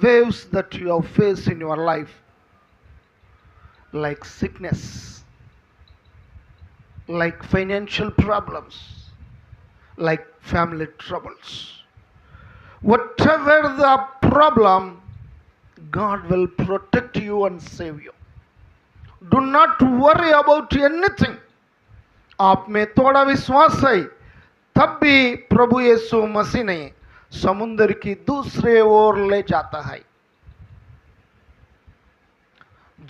waves that you have faced in your life, like sickness, like financial problems, like family troubles. Whatever the problem, God will protect you and save you. Do not worry about anything. आप में थोड़ा विश्वास है, तब भी प्रभु यीशु मसीह ने समुद्र की दूसरे ओर ले जाता है।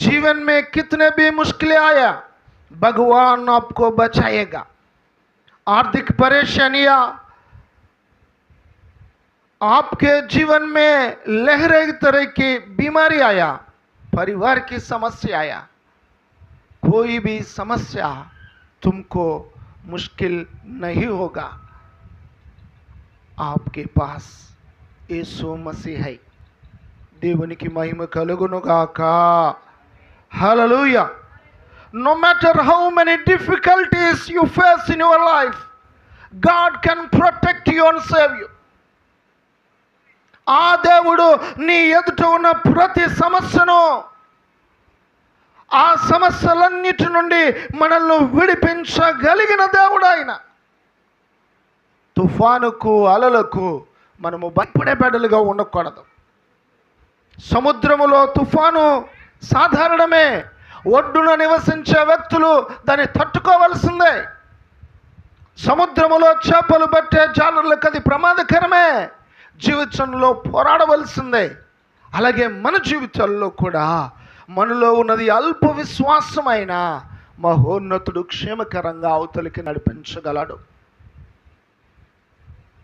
जीवन में कितने भी मुश्किलें आया, भगवान आपको बचाएगा। आर्थिक परेशानियां आपके जीवन में लहरे तरह की बीमारी आया, परिवार की समस्या आया, कोई भी समस्या तुमको मुश्किल नहीं होगा। आपके पास यीशु मसीह है। దేవునికి మహిమ కలుగును గాక। Hallelujah. No matter how many difficulties you face in your life, God can protect you and save you. ఆ దేవుడు నీ ఎదుట ఉన్న ప్రతి సమస్యను, ఆ సమస్యలన్నిటి నుండి మనల్ని విడిపించగలిగిన దేవుడు ఆయన। తుఫానుకు అలలకు మనము భయపడే బిడ్డలుగా ఉండకూడదు। సముద్రములో తుఫాను సాధారణమే, ఒడ్డున నివసించే వ్యక్తులు దాన్ని తట్టుకోవలసిందే। సముద్రములో చేపలు పట్టే జాలర్లకు అది ప్రమాదకరమే, జీవితంలో పోరాడవలసిందే। అలాగే మన జీవితాల్లో కూడా మనలో ఉన్నది అల్ప విశ్వాసమైన మహోన్నతుడు క్షేమకరంగా అవతలికి నడిపించగలడు।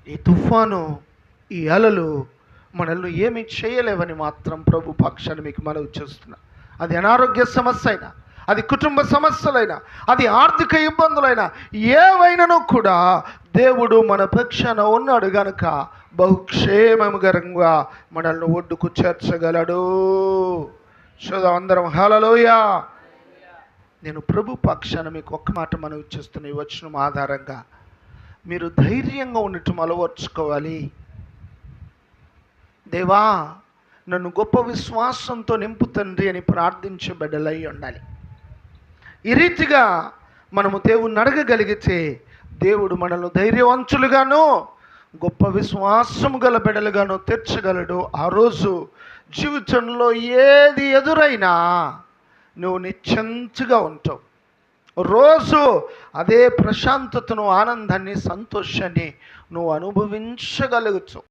ఈ తుఫాను, ఈ అలలు మనల్ని ఏమీ చేయలేవని మాత్రం ప్రభు పక్షాన్ని మీకు మనవి చేస్తున్నా। అది అనారోగ్య సమస్య అయినా, అది కుటుంబ సమస్యలైనా, అది ఆర్థిక ఇబ్బందులైనా, ఏవైనాను కూడా దేవుడు మన పక్షాన ఉన్నాడు గనుక బహుక్షేమకరంగా మనల్ని ఒడ్డుకు చేర్చగలడు। చూద్దాం అందరం హల్లెలూయా। నేను ప్రభు పక్షాన మీకు ఒక్క మాట మనవి చేస్తున్న ఈ వచనం ఆధారంగా మీరు ధైర్యంగా ఉండటం అలవర్చుకోవాలి। దేవా నన్ను గొప్ప విశ్వాసంతో నింపు తండ్రి అని ప్రార్థించే బిడ్డలై ఉండాలి। ఈ రీతిగా మనము దేవుణ్ణి అడగగలిగితే దేవుడు మనల్ని ధైర్యవంతులుగాను గొప్ప విశ్వాసము గల బిడ్డలుగాను తీర్చగలడు। ఆ రోజు జీవితంలో ఏది ఎదురైనా నువ్వు నిశ్చింతగా ఉంటావు। రోజు అదే ప్రశాంతతను, ఆనందాన్ని, సంతోషాన్ని నువ్వు అనుభవించగలుగుతావు।